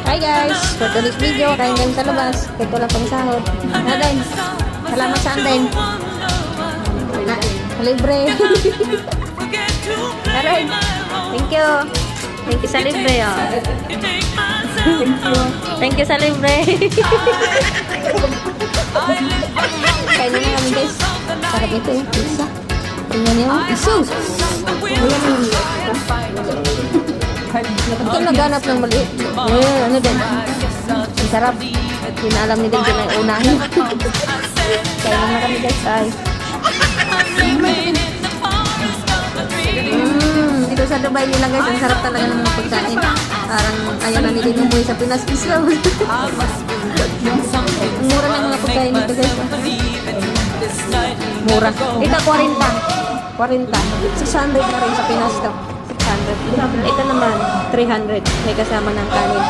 Hi guys, for today's video, kain kami sa labas. Ito lang pang sahod. Natin, salamat sa atin. Libre. Natin, thank you. Thank you sa libre. Oh. Thank you sa libre. Kain na kami guys. Sarap ito yung pizza. Tingnan niyo, isus. Ito naghanap ng maliit. Ano din? Ang sarap. Pinaalam ni Dave na yung unahin. Kaya naman kami guys ay. Dito sa Dubai nila guys, ang sarap talaga ng mga pagkain. Parang ayaw na nila umuwi sa Pinas. Islam. Mura na mga pagkain dito guys. Mura. Ito 40. 600 na rin sa Pinas to. 600. Ito naman 300. May kasama ng kanin.